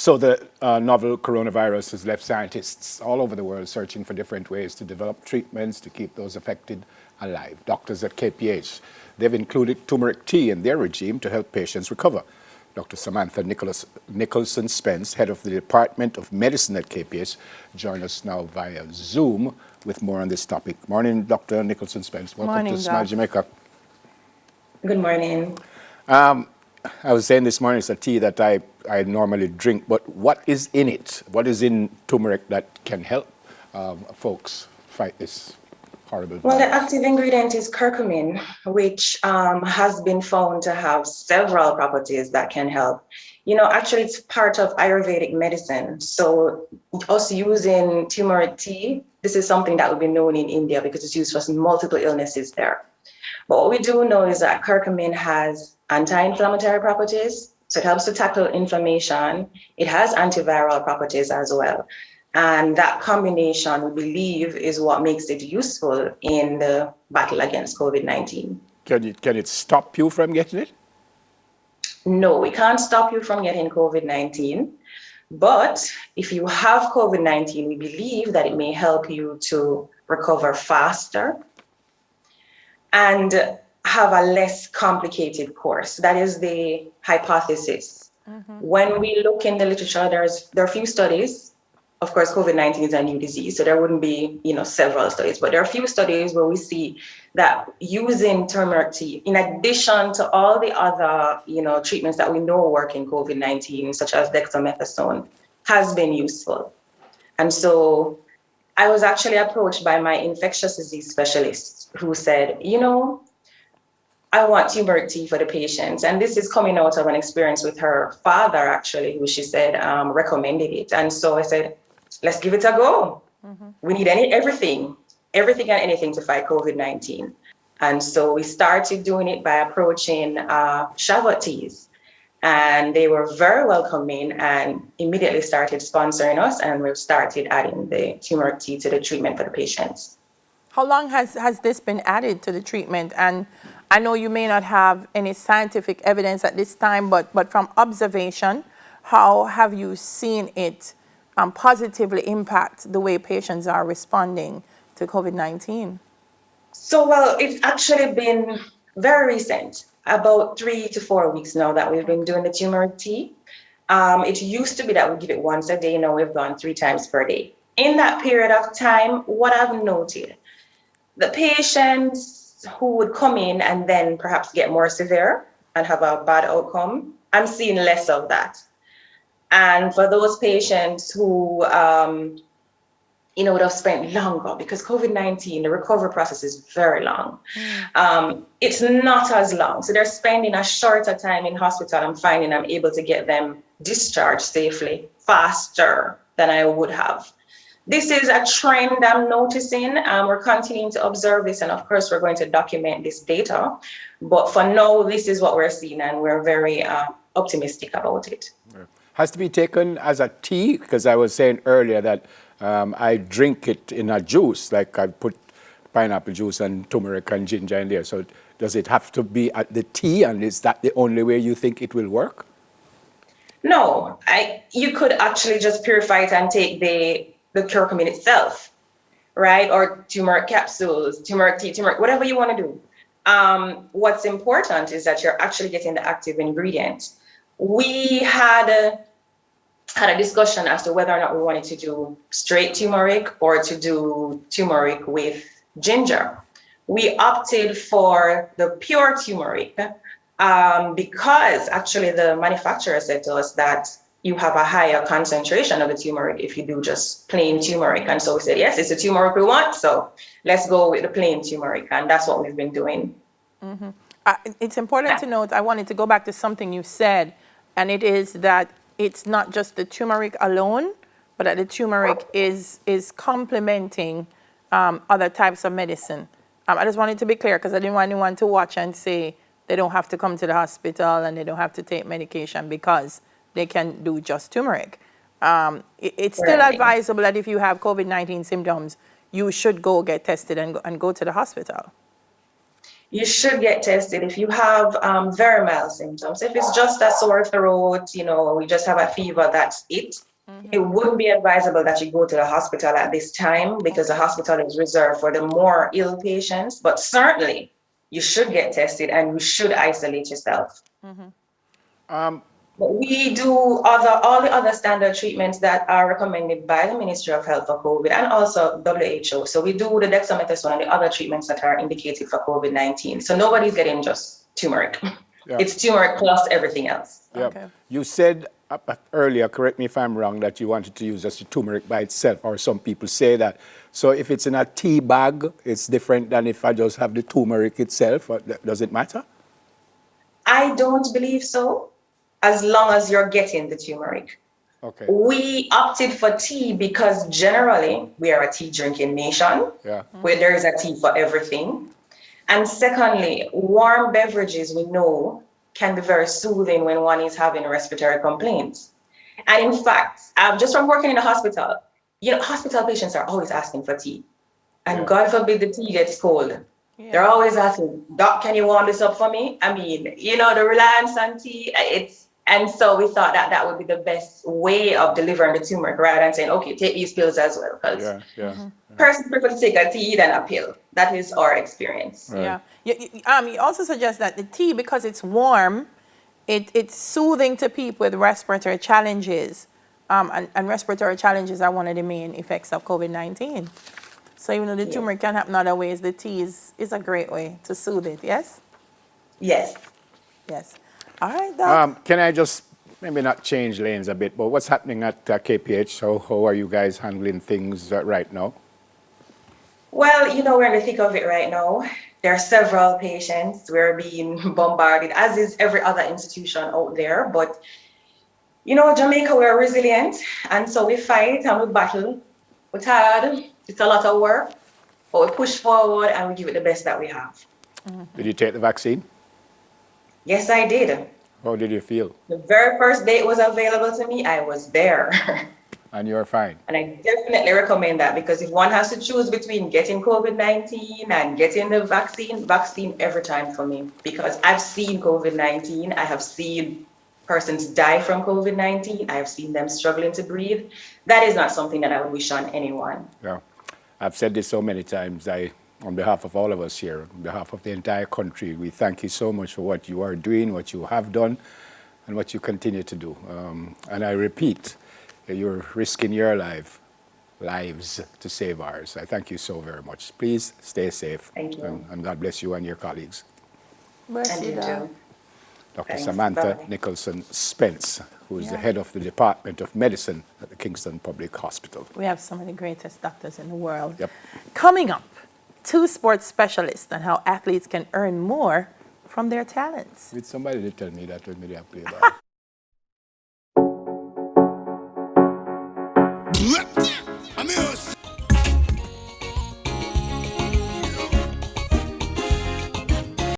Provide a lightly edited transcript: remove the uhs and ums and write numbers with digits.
So the novel coronavirus has left scientists all over the world searching for different ways to develop treatments to keep those affected alive. Doctors at KPH, they've included Turmeric Tea in their regime to help patients recover. Dr. Samantha Nicholson Spence, head of the Department of Medicine at KPH, joins us now via Zoom with more on this topic. Morning, Dr. Nicholson Spence. Welcome Morning, to Smile Doc. Jamaica. Good morning. I was saying this morning it's a tea that I normally drink, but what is in it? What is in turmeric that can help folks fight this horrible Well, the virus? active ingredient is curcumin, which has been found to have several properties that can help. You know, actually, it's part of Ayurvedic medicine. So, us using turmeric tea, this is something that will be known in India because it's used for multiple illnesses there. But what we do know is that curcumin has anti-inflammatory properties, so it helps to tackle inflammation. It has antiviral properties as well. And that combination, we believe, is what makes it useful in the battle against COVID-19. Can it stop you from getting it? No, we can't stop you from getting COVID-19. But if you have COVID-19, we believe that it may help you to recover faster and have a less complicated course. That is the hypothesis. When we look in the literature, there are a few studies. Of course, COVID-19 is a new disease, so there wouldn't be, several studies, but there are a few studies where we see that using turmeric tea, in addition to all the other, treatments that we know work in COVID-19, such as dexamethasone, has been useful. And so I was actually approached by my infectious disease specialist who said, I want turmeric tea for the patients. And this is coming out of an experience with her father, actually, who she said recommended it. And so I said, let's give it a go. We need everything and anything to fight COVID-19. And so we started doing it by approaching Shabbat teas. And they were very welcoming and immediately started sponsoring us. And we've started adding the turmeric tea to the treatment for the patients. How long has this been added to the treatment? And I know you may not have any scientific evidence at this time, but from observation, how have you seen it positively impact the way patients are responding to COVID-19? So, well, it's actually been very recent, about 3 to 4 weeks now that we've been doing the turmeric tea. It used to be that we give it once a day. Now we've gone 3 times per day. In that period of time, what I've noted, the patients who would come in and then perhaps get more severe and have a bad outcome, I'm seeing less of that. And for those patients who, would have spent longer, because COVID-19, the recovery process is very long. It's not as long. So they're spending a shorter time in hospital. I'm finding I'm able to get them discharged safely faster than I would have. This is a trend I'm noticing. We're continuing to observe this, and of course, we're going to document this data. But for now, this is what we're seeing, and we're very optimistic about it. Has to be taken as a tea, because I was saying earlier that I drink it in a juice, like I put pineapple juice and turmeric and ginger in there. So does it have to be at the tea, and is that the only way you think it will work? No, you could actually just purify it and take the curcumin itself, right? Or turmeric capsules, turmeric tea, turmeric, whatever you want to do. What's important is that you're actually getting the active ingredient. We had a discussion as to whether or not we wanted to do straight turmeric or to do turmeric with ginger. We opted for the pure turmeric because actually the manufacturer said to us that you have a higher concentration of the turmeric if you do just plain turmeric. And so we said, yes, it's the turmeric we want. So let's go with the plain turmeric. And that's what we've been doing. It's important to note, I wanted to go back to something you said, and it is that it's not just the turmeric alone, but that the turmeric is complementing other types of medicine. I just wanted to be clear because I didn't want anyone to watch and say they don't have to come to the hospital and they don't have to take medication because they can do just turmeric. It's still advisable that if you have COVID-19 symptoms, you should go get tested and go to the hospital. You should get tested if you have very mild symptoms. If it's just a sore throat, we just have a fever, that's it. It wouldn't be advisable that you go to the hospital at this time because the hospital is reserved for the more ill patients. But certainly, you should get tested and you should isolate yourself. But we do all the other standard treatments that are recommended by the Ministry of Health for COVID and also WHO. So we do the dexamethasone and the other treatments that are indicated for COVID-19. So nobody's getting just turmeric. Yeah. It's turmeric plus everything else. Yeah. Okay. You said earlier, correct me if I'm wrong, that you wanted to use just the turmeric by itself, or some people say that. So if it's in a tea bag, it's different than if I just have the turmeric itself. Does it matter? I don't believe so, as long as you're getting the turmeric. Okay. We opted for tea because generally we are a tea drinking nation, Yeah. where there is a tea for everything. And secondly, warm beverages we know can be very soothing when one is having respiratory complaints. And in fact, just from working in a hospital, hospital patients are always asking for tea. And Yeah. God forbid the tea gets cold. Yeah. They're always asking, Doc, can you warm this up for me? I mean, the reliance on tea, and so we thought that would be the best way of delivering the turmeric rather than saying, okay, take these pills as well. Because Yeah. Yeah. person prefer to take a tea than a pill. That is our experience. Right. Yeah. You also suggest that the tea, because it's warm, it's soothing to people with respiratory challenges. And respiratory challenges are one of the main effects of COVID-19. So even though the turmeric can happen other ways, the tea is a great way to soothe it, yes? Yes. Yes. All right, Doc. Can I just maybe not change lanes a bit, but what's happening at KPH? How are you guys handling things right now? Well, we're in the thick of it right now. There are several patients. We're being bombarded, as is every other institution out there. But, Jamaica, we're resilient. And so we fight and we battle. It's hard. It's a lot of work. But we push forward and we give it the best that we have. Did you take the vaccine? Yes, I did. How did you feel? The very first day it was available to me, I was there. And you're fine? And I definitely recommend that, because if one has to choose between getting COVID-19 and getting the vaccine every time for me, because I've seen COVID-19, I have seen persons die from COVID-19, I have seen them struggling to breathe. That is not something that I would wish on anyone. Yeah. I've said this so many times. On behalf of all of us here, on behalf of the entire country, we thank you so much for what you are doing, what you have done, and what you continue to do. And I repeat, you're risking your lives to save ours. I thank you so very much. Please stay safe. Thank you. And God bless you and your colleagues. Bless And you, you Doc. too. Dr. Thanks. Samantha Bye. Nicholson Spence, who is the Yeah. head of the Department of Medicine at the Kingston Public Hospital. We have some of the greatest doctors in the world. Yep. Coming up, 2 sports specialists on how athletes can earn more from their talents. With somebody to tell me that when me play ball.